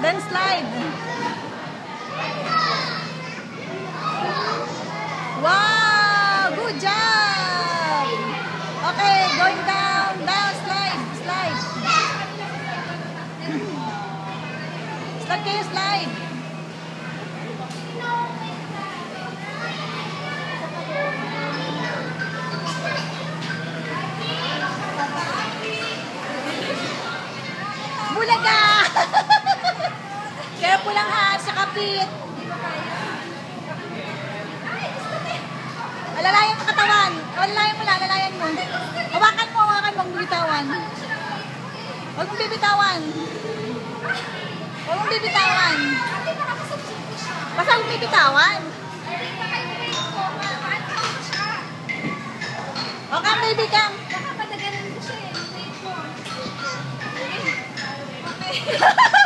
Then slide. Wow! Good job! Okay, going down, slide, slide. Slide kayo, slide. Bulaga! Careful lang ha, sa kapit. Alalayan mo katawan. Alalayan mo lang, alalayan mo. Hawakan mo, huwag bibitawan. Huwag mong bibitawan. Huwag mong bibitawan. Basta huwag bibitawan. Okay, baby kang. Baka patagalan ko siya eh. Okay.